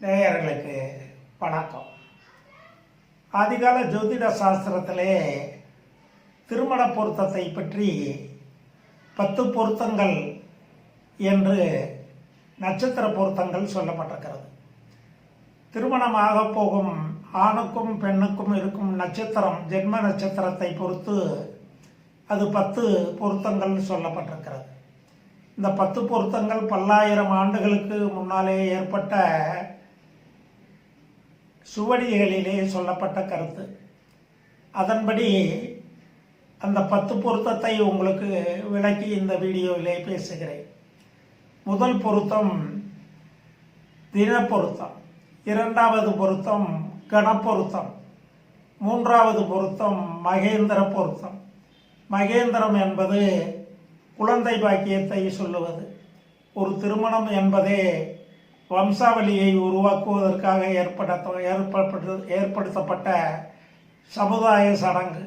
நேயர்களுக்கு வணக்கம். ஆதிகால ஜோதிட சாஸ்திரத்திலே திருமண பொருத்தத்தை பற்றி 10 பொருத்தங்கள் என்று நட்சத்திர பொருத்தங்கள் சொல்லப்பட்டிருக்கிறது. திருமணமாக போகும் ஆணுக்கும் பெண்ணுக்கும் இருக்கும் நட்சத்திரம், ஜென்ம நட்சத்திரத்தை பொறுத்து அது 10 பொருத்தங்கள் சொல்லப்பட்டிருக்கிறது. இந்த 10 பொருத்தங்கள் பல்லாயிரம் ஆண்டுகளுக்கு முன்னாலே ஏற்பட்ட சுவடிகளிலே சொல்லப்பட்ட கருத்து. அதன்படி அந்த 10 பொருத்தத்தை உங்களுக்கு விளக்கி இந்த வீடியோவிலே பேசுகிறேன். முதல் பொருத்தம் தின பொருத்தம், இரண்டாவது பொருத்தம் கணப்பொருத்தம், மூன்றாவது பொருத்தம் மகேந்திர பொருத்தம். மகேந்திரம் என்பது குழந்தை பாக்கியத்தை சொல்லுவது. ஒரு திருமணம் என்பதே வம்சாவளியை உருவாக்குவதற்காக ஏற்படுத்தப்பட்ட சமுதாய சடங்கு.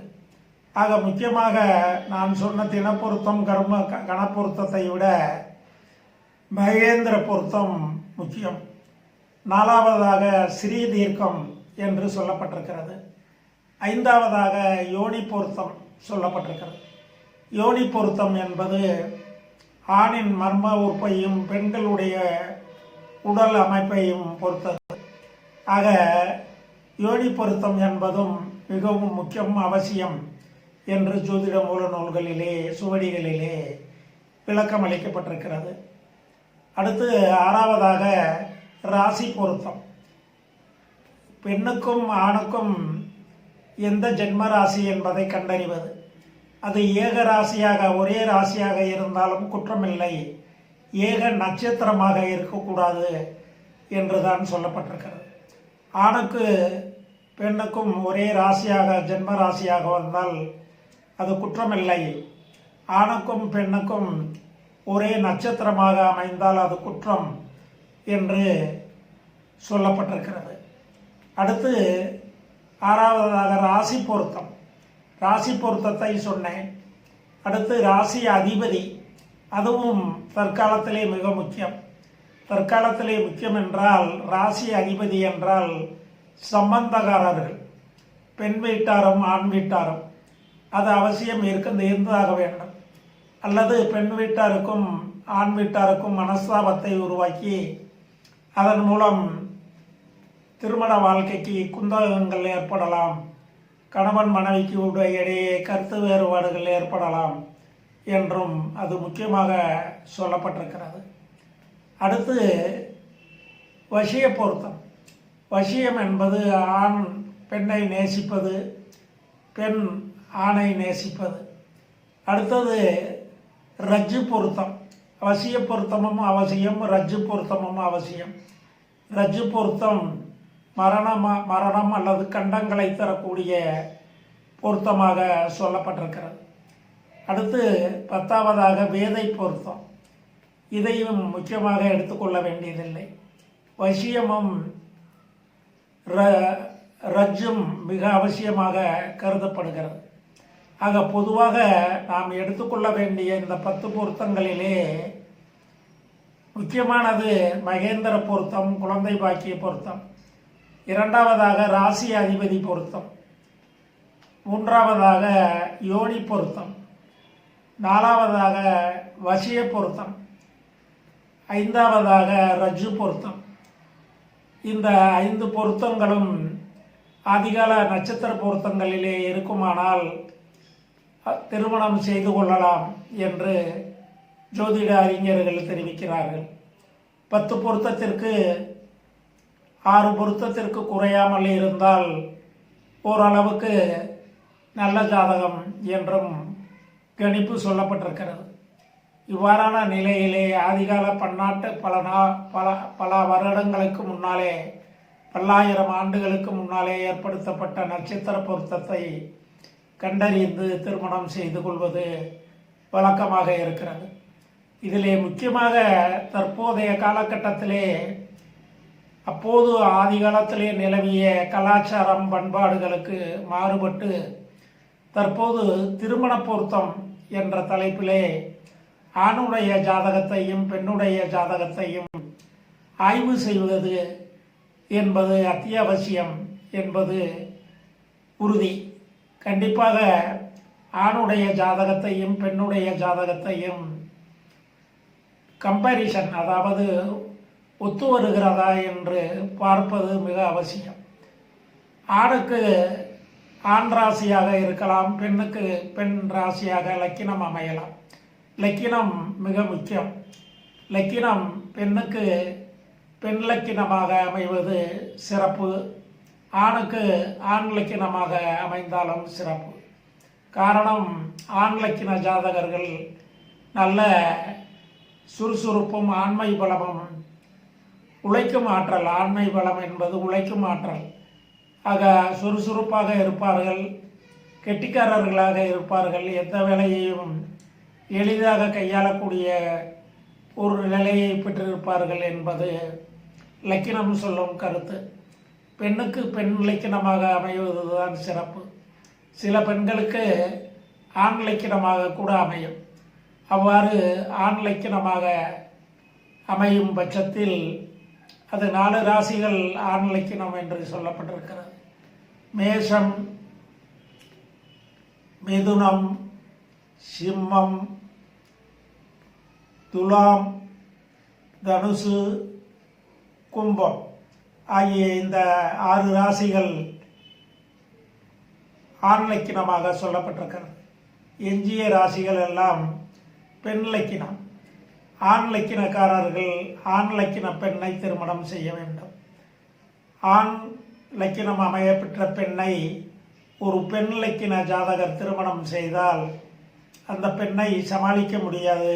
ஆக முக்கியமாக நான் சொன்ன தினப்பொருத்தம் கணப்பொருத்தத்தை விட மகேந்திர பொருத்தம் முக்கியம். நாலாவதாக ஸ்ரீ தீர்க்கம் என்று சொல்லப்பட்டிருக்கிறது. ஐந்தாவதாக யோனி பொருத்தம் சொல்லப்பட்டிருக்கிறது. யோனி பொருத்தம் என்பது ஆணின் மர்ம உறுப்பையும் பெண்களுடைய உடல் அமைப்பையும் பொறுத்தது. ஆக யோனி பொருத்தம் என்பதும் மிகவும் முக்கியம், அவசியம் என்று ஜோதிட மூல நூல்களிலே சுவடிகளிலே விளக்கம் அளிக்கப்பட்டிருக்கிறது. அடுத்து ஆறாவதாக ராசி பொருத்தம். பெண்ணுக்கும் ஆணுக்கும் எந்த ஜென்ம ராசி என்பதை கண்டறிவது. அது ஏக ராசியாக, ஒரே ராசியாக இருந்தாலும் குற்றமில்லை, ஏக நட்சத்திரமாக இருக்கக்கூடாது என்றுதான் சொல்லப்பட்டிருக்கிறது. ஆணுக்கு பெண்ணுக்கும் ஒரே ராசியாக, ஜென்ம ராசியாக வந்தால் அது குற்றமில்லை. ஆணுக்கும் பெண்ணுக்கும் ஒரே நட்சத்திரமாக அமைந்தால் அது குற்றம் என்று சொல்லப்பட்டிருக்கிறது. அடுத்து ஆறாவதாக ராசி பொருத்தம். ராசி பொருத்தத்தை சொன்னேன். அடுத்து ராசி அதிபதி, அதுவும் தற்காலத்திலே மிக முக்கியம். தற்காலத்திலே முக்கியம் என்றால் ராசி அதிபதி என்றால் சம்பந்தக்காரர்கள், பெண் வீட்டாரும் ஆண் வீட்டாரும். அது அவசியம் இருந்ததாக வேண்டும். அல்லது பெண் வீட்டாருக்கும் ஆண் வீட்டாருக்கும் மனஸ்தாபத்தை உருவாக்கி அதன் மூலம் திருமண வாழ்க்கைக்கு குந்தகங்கள் ஏற்படலாம், கணவன் மனைவிக்கு இடையே கருத்து வேறுபாடுகள் ஏற்படலாம் என்றும் அது முக்கியமாக சொல்லப்பட்டிருக்கிறது. அடுத்து வசிய பொருத்தம். வசியம் என்பது ஆண் பெண்ணை நேசிப்பது, பெண் ஆணை நேசிப்பது. அடுத்தது ரஜ்ஜு பொருத்தம். வசிய பொருத்தமும் அவசியம், ரஜ்ஜு பொருத்தமும் அவசியம். ரஜ்ஜு பொருத்தம் மரணம் அல்லது கண்டங்களை தரக்கூடிய பொருத்தமாக சொல்லப்பட்டிருக்கிறது. அடுத்து 10ஆவதாக வேதை பொருத்தம். இதையும் முக்கியமாக எடுத்துக்கொள்ள வேண்டியதில்லை. வசியமும் ரஜ்ஜும் மிக அவசியமாக கருதப்படுகிறது. ஆக பொதுவாக நாம் எடுத்துக்கொள்ள வேண்டிய இந்த 10 பொருத்தங்களிலே முக்கியமானது மகேந்திர பொருத்தம், குழந்தை பாக்கிய பொருத்தம். இரண்டாவதாக ராசி அதிபதி பொருத்தம். மூன்றாவதாக யோனி பொருத்தம். நாலாவதாக வசிய பொருத்தம். ஐந்தாவதாக ரஜ்ஜு பொருத்தம். இந்த 5 பொருத்தங்களும் ஆதிகால நட்சத்திர பொருத்தங்களிலே இருக்குமானால் திருமணம் செய்து கொள்ளலாம் என்று ஜோதிட அறிஞர்கள் தெரிவிக்கிறார்கள். 10 பொருத்தத்திற்கு 6 பொருத்தத்திற்கு குறையாமல் இருந்தால் ஓரளவுக்கு நல்ல ஜாதகம் என்றும் கணிப்பு சொல்லப்பட்டிருக்கிறது. இவ்வாறான நிலையிலே ஆதிகால பன்னாட்டு பல வருடங்களுக்கு முன்னாலே, பல்லாயிரம் ஆண்டுகளுக்கு முன்னாலே ஏற்படுத்தப்பட்ட நட்சத்திர பொருத்தத்தை கண்டறிந்து திருமணம் செய்து கொள்வது வழக்கமாக இருக்கிறது. இதிலே முக்கியமாக தற்போதைய காலகட்டத்திலே அப்போது ஆதிகாலத்திலே நிலவிய கலாச்சாரம் பண்பாடுகளுக்கு மாறுபட்டு தற்போது திருமண பொருத்தம் என்ற தலைப்பிலே ஆணுடைய ஜாதகத்தையும் பெண்ணுடைய ஜாதகத்தையும் ஆய்வு செய்வது என்பது அத்தியாவசியம் என்பது உறுதி. கண்டிப்பாக ஆணுடைய ஜாதகத்தையும் பெண்ணுடைய ஜாதகத்தையும் கம்பேரிசன், அதாவது ஒத்து வருகிறதா என்று பார்ப்பது மிக அவசியம். ஆணுக்கு ஆண் ராசியாக இருக்கலாம், பெண்ணுக்கு பெண் ராசியாக லக்கினம் அமையலாம். லக்கினம் மிக முக்கியம். லக்கினம் பெண்ணுக்கு பெண் லக்கினமாக அமைவது சிறப்பு, ஆணுக்கு ஆண் லக்கினமாக அமைந்தாலும் சிறப்பு. காரணம், ஆண் லக்கின ஜாதகர்கள் நல்ல சுறுசுறுப்பும் ஆண்மை பலமும் உழைக்கும் ஆற்றல். ஆண்மை பலம் என்பது உழைக்கும் ஆற்றல். ஆக சுறுசுறுப்பாக இருப்பார்கள், கெட்டிக்காரர்களாக இருப்பார்கள், எந்த வேலையையும் எளிதாக கையாளக்கூடிய ஒரு நிலையை பெற்றிருப்பார்கள் என்பது லக்கினம் சொல்லும் கருத்து. பெண்ணுக்கு பெண் லக்கினமாக அமைவதுதான் சிறப்பு. சில பெண்களுக்கு ஆண் லக்கினமாக கூட அமையும். அவ்வாறு ஆண் லக்கினமாக அமையும் பட்சத்தில் அது 4 ராசிகள் ஆண் லக்கினம் என்று சொல்லப்பட்டிருக்கிறது. மேஷம், மிதுனம், சிம்மம், துலாம், தனுசு, கும்பம் ஆகிய இந்த 6 ராசிகள் ஆண் லக்கினமாக சொல்லப்பட்டிருக்கிறது. எஞ்சிய ராசிகள் எல்லாம் பெண் லக்கினம். ஆண் லக்கினக்காரர்கள் ஆண் லக்கின பெண்ணை திருமணம் செய்ய வேண்டும். ஆண் லக்கினம் அமைய பெற்ற பெண்ணை ஒரு பெண் லக்கின ஜாதகர் திருமணம் செய்தால் அந்த பெண்ணை சமாளிக்க முடியாது,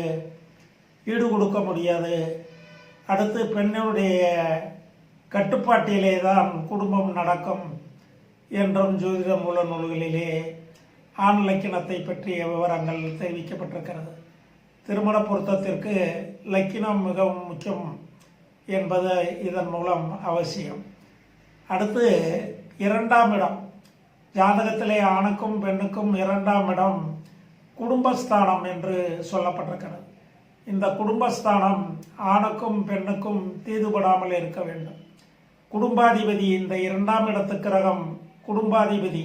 ஈடு கொடுக்க முடியாது. அடுத்து பெண்ணுடைய கட்டுப்பாட்டிலே தான் குடும்பம் நடக்கும் என்றும் ஜோதிட மூல நூல்களிலே ஆண் லக்கினத்தை பற்றிய விவரங்கள் தெரிவிக்கப்பட்டிருக்கிறது. திருமண பொருத்தத்திற்கு லக்கினம் மிகவும் முக்கியம் என்பது இதன் மூலம் அவசியம். அடுத்து 2ஆம் இடம். ஜாதகத்திலே ஆணுக்கும் பெண்ணுக்கும் 2ஆம் இடம் குடும்பஸ்தானம் என்று சொல்லப்பட்டிருக்கிறது. இந்த குடும்பஸ்தானம் ஆணுக்கும் பெண்ணுக்கும் தீதுபடாமல் இருக்க வேண்டும். குடும்பாதிபதி, இந்த 2ஆம் இடத்து கிரகம் குடும்பாதிபதி,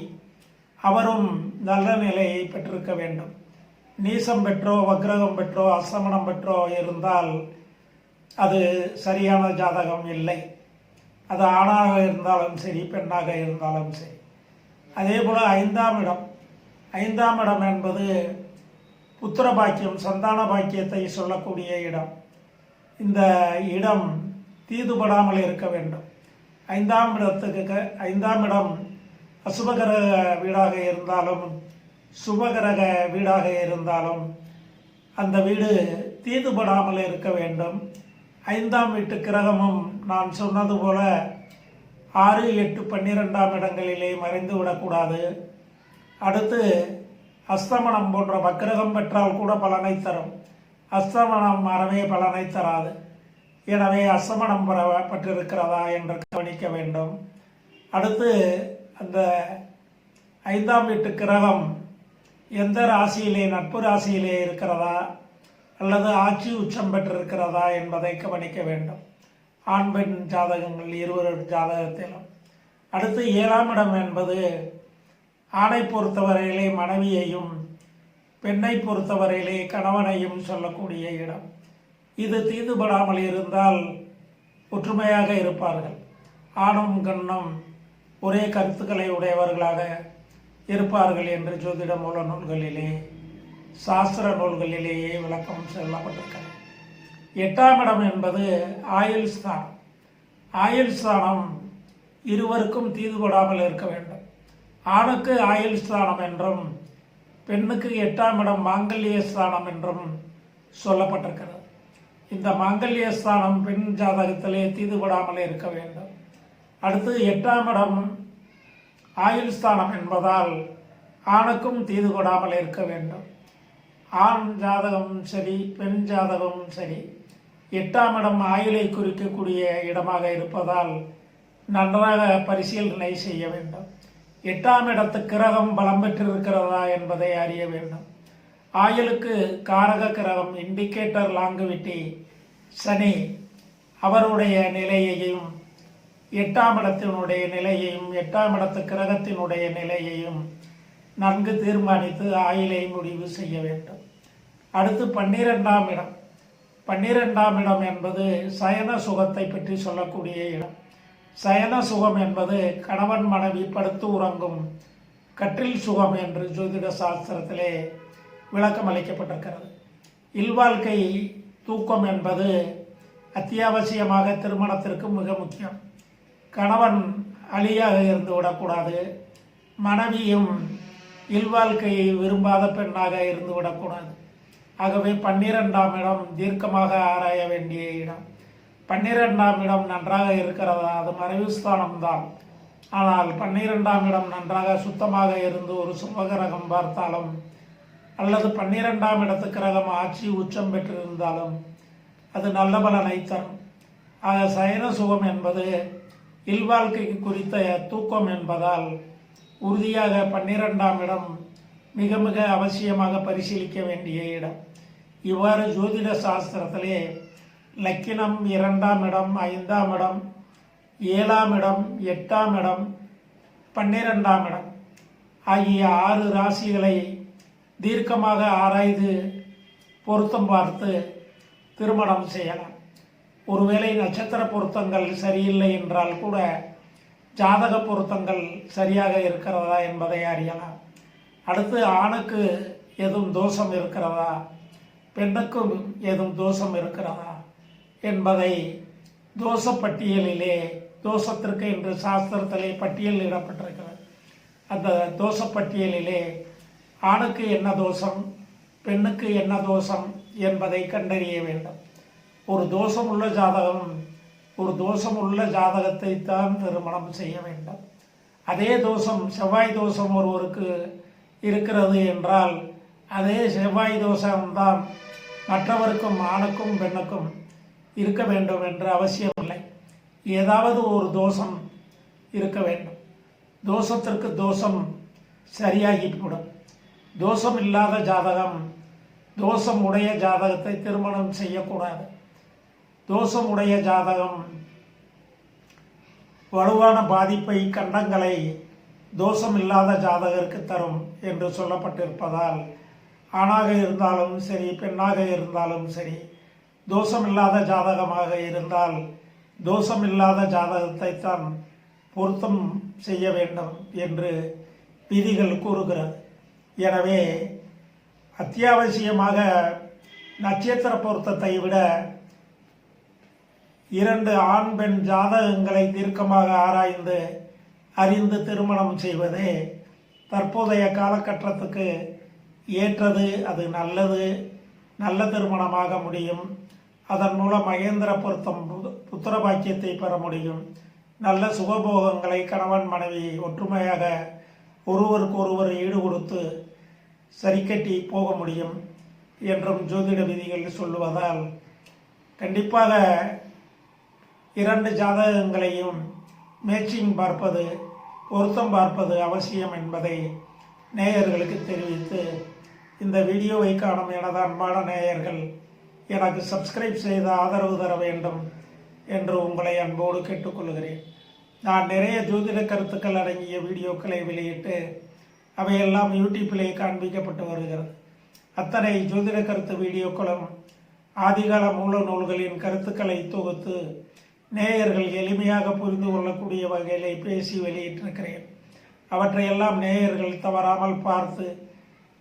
அவரும் நல்ல நிலையை பெற்றிருக்க வேண்டும். நீசம் பெற்றோ வக்ரகம் பெற்றோ அஸ்தமனம் பெற்றோ இருந்தால் அது சரியான ஜாதகம் இல்லை. அது ஆணாக இருந்தாலும் சரி, பெண்ணாக இருந்தாலும் சரி. அதே போல் 5ஆம் இடம். 5ஆம் இடம் என்பது புத்திர பாக்கியம், சந்தான பாக்கியத்தை சொல்லக்கூடிய இடம். இந்த இடம் தீதுபடாமல் இருக்க வேண்டும். 5ஆம் இடம் அசுபகர வீடாக இருந்தாலும் சுபகிரக வீடாக இருந்தாலும் அந்த வீடு தீதுபடாமல் இருக்க வேண்டும். 5ஆம் வீட்டு கிரகமும் நான் சொன்னது போல 6, 8, 12ஆம் இடங்களிலே மறைந்து விடக்கூடாது. அடுத்து அஸ்தமனம் போன்ற வக்கிரகம் பெற்றால் கூட பலனை தரும். அஸ்தமனம் அறவே பலனை தராது. எனவே அஸ்தமனம் பெற்றிருக்கிறதா என்று கவனிக்க வேண்டும். அடுத்து அந்த 5ஆம் வீட்டு கிரகம் எந்த ராசியிலே, நட்பு ராசியிலே இருக்கிறதா அல்லது ஆட்சி உச்சம் பெற்றிருக்கிறதா என்பதை கவனிக்க வேண்டும். ஆண் பெண் ஜாதகங்கள் இருவர் ஜாதகத்திலும். அடுத்து 7ஆம் இடம் என்பது ஆணை பொறுத்தவரையிலே மனைவியையும் பெண்ணை பொறுத்தவரையிலே கணவனையும் சொல்லக்கூடிய இடம். இது தீதுபடாமல் இருந்தால் ஒற்றுமையாக இருப்பார்கள். ஆணும் பெண்ணும் ஒரே கருத்துக்களை உடையவர்களாக இருப்பார்கள் என்று ஜோதிட மூல நூல்களிலே, சாஸ்திர நூல்களிலேயே விளக்கம் சொல்லப்பட்டிருக்கிறது. 8ஆம் இடம் என்பது ஆயுள் ஸ்தானம். ஆயுள் ஸ்தானம் இருவருக்கும் தீதுபடாமல் இருக்க வேண்டும். ஆணுக்கு ஆயுள் ஸ்தானம் என்றும் பெண்ணுக்கு 8ஆம் இடம் மாங்கல்ய ஸ்தானம் என்றும் சொல்லப்பட்டிருக்கிறது. இந்த மாங்கல்ய ஸ்தானம் பெண் ஜாதகத்திலே தீதுபடாமல் இருக்க வேண்டும். அடுத்து 8ஆம் இடம் ஆயுள் ஸ்தானம் என்பதால் ஆணுக்கும் தீதுபடாமல் இருக்க வேண்டும். ஆண் ஜாதகமும் சரி, பெண் ஜாதகமும் சரி, 8ஆம் இடம் ஆயுளை குறிக்கக்கூடிய இடமாக இருப்பதால் நன்றாக பரிசீலனை செய்ய வேண்டும். 8ஆம் இடத்து கிரகம் பலம் பெற்றிருக்கிறதா என்பதை அறிய வேண்டும். ஆயுளுக்கு காரக கிரகம் இண்டிகேட்டர் லாங்குவிட்டி சனி அவருடைய நிலையையும் 8ஆம் இடத்தினுடைய நிலையையும் 8ஆம் இடத்து கிரகத்தினுடைய நிலையையும் நன்கு தீர்மானித்து ஆயிலை முடிவு செய்ய வேண்டும். அடுத்து 12ஆம் இடம். 12ஆம் இடம் என்பது சயன சுகத்தை பற்றி சொல்லக்கூடிய இடம். சயன சுகம் என்பது கணவன் மனைவி படுத்து உறங்கும் கற்றில் சுகம் என்று ஜோதிட சாஸ்திரத்திலே விளக்கம் அளிக்கப்பட்டிருக்கிறது. இல்வாழ்க்கை தூக்கம் என்பது அத்தியாவசியமாக திருமணத்திற்கு மிக முக்கியம். கணவன் அழியாக இருந்து விடக்கூடாது, மனைவியும் இல்வாழ்க்கையை விரும்பாத பெண்ணாக இருந்து விடக்கூடாது. ஆகவே 12ஆம் இடம் தீர்க்கமாக ஆராய வேண்டிய இடம். 12ஆம் இடம் நன்றாக இருக்கிறதா? அது மறைவு ஸ்தானம்தான். ஆனால் 12ஆம் இடம் நன்றாக சுத்தமாக இருந்து ஒரு சுபகிரகம் பார்த்தாலும் அல்லது 12ஆம் இடத்து கிரகம் ஆட்சி உச்சம் பெற்றிருந்தாலும் அது நல்ல பலனை தரும். ஆக சயன சுகம் என்பது இல்வாழ்க்கைக்கு குறித்த தூக்கம் என்பதால் உறுதியாக 12ஆம் இடம் மிக மிக அவசியமாக பரிசீலிக்க வேண்டிய இடம். இவ்வாறு ஜோதிட சாஸ்திரத்திலே லக்கினம் 2ஆம் இடம், 5ஆம் இடம், 7ஆம் இடம், 8ஆம் இடம், 12ஆம் இடம் ஆகிய 6 ராசிகளை தீர்க்கமாக ஆராய்ந்து பொருத்தம் பார்த்து திருமணம் செய்யலாம். ஒருவேளை நட்சத்திர பொருத்தங்கள் சரியில்லை என்றால் கூட ஜாதக பொருத்தங்கள் சரியாக இருக்கிறதா என்பதை அறியலாம். அடுத்து ஆணுக்கு எதுவும் தோஷம் இருக்கிறதா, பெண்ணுக்கு எதுவும் தோஷம் இருக்கிறதா என்பதை தோஷப்பட்டியலிலே, தோஷத்திற்கு என்று சாஸ்திரத்திலே பட்டியல் இடப்பட்டிருக்கிறது. அந்த தோஷப்பட்டியலிலே ஆணுக்கு என்ன தோஷம், பெண்ணுக்கு என்ன தோஷம் என்பதை கண்டறிய வேண்டும். ஒரு தோஷம் உள்ள ஜாதகம், ஒரு தோஷம் உள்ள ஜாதகத்தை தான் திருமணம் செய்ய வேண்டும். அதே தோஷம், செவ்வாய் தோஷம் ஒருவருக்கு இருக்கிறது என்றால் அதே செவ்வாய் தோஷம்தான் மற்றவருக்கும் ஆணுக்கும் பெண்ணுக்கும் இருக்க வேண்டும் என்று அவசியமில்லை. ஏதாவது ஒரு தோஷம் இருக்க வேண்டும். தோஷத்திற்கு தோஷம் சரியாகிவிடும். தோஷம் இல்லாத ஜாதகம், தோஷம் உடைய ஜாதகத்தை திருமணம் செய்யக்கூடாது. தோஷம் உடைய ஜாதகம் வலுவான பாதிப்பை, கண்டங்களை தோஷம் இல்லாத ஜாதகருக்கு தரும் என்று சொல்லப்பட்டிருப்பதால் ஆணாக இருந்தாலும் சரி, பெண்ணாக இருந்தாலும் சரி, தோஷம் இல்லாத ஜாதகமாக இருந்தால் தோஷம் இல்லாத ஜாதகத்தை தான் பொருத்தம் செய்ய வேண்டும் என்று விதிகள் கூறுகிறது. எனவே அத்தியாவசியமாக நட்சத்திர பொருத்தத்தை விட 2 ஆண் பெண் ஜாதகங்களை தீர்க்கமாக ஆராய்ந்து அறிந்து திருமணம் செய்வதே தற்போதைய காலகட்டத்துக்கு ஏற்றது. அது நல்லது, நல்ல திருமணமாக முடியும். அதன் மூலம் மகேந்திர பொருத்தம், புத்திர பாக்கியத்தை பெற முடியும். நல்ல சுகபோகங்களை கணவன் மனைவி ஒற்றுமையாக ஒருவருக்கு ஒருவர் ஈடு கொடுத்து சரிக்கட்டி போக முடியும் என்றும் ஜோதிட விதிகள் சொல்லுவதால் கண்டிப்பாக 2 ஜாதகங்களையும் மேட்சிங் பார்ப்பது, பொருத்தம் பார்ப்பது அவசியம் என்பதை நேயர்களுக்கு தெரிவித்து, இந்த வீடியோவை காணும் எனது அன்பான நேயர்கள் எனக்கு சப்ஸ்கிரைப் செய்து ஆதரவு தர வேண்டும் என்று உங்களை அன்போடு கேட்டுக்கொள்கிறேன். நான் நிறைய ஜோதிட கருத்துக்கள் அடங்கிய வீடியோக்களை வெளியிட்டு அவையெல்லாம் யூடியூப்பிலே காண்பிக்கப்பட்டு வருகிறது. அத்தனை ஜோதிட கருத்து வீடியோக்களும் ஆதிகால மூல நூல்களின் கருத்துக்களை தொகுத்து நேயர்கள் எளிமையாக புரிந்து கொள்ளக்கூடிய வகையிலே பேசி வெளியிட்டிருக்கிறேன். அவற்றையெல்லாம் நேயர்கள் தவறாமல் பார்த்து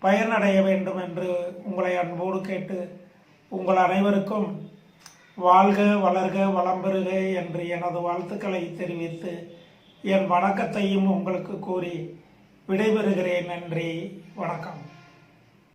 பயனடைய வேண்டும் என்று உங்களை அன்போடு கேட்டு, உங்கள் அனைவருக்கும் வாழ்க வளர்க வளம் பெறுக என்று எனது வாழ்த்துக்களை தெரிவித்து என் வணக்கத்தையும் உங்களுக்கு கூறி விடைபெறுகிறேன். நன்றி, வணக்கம்.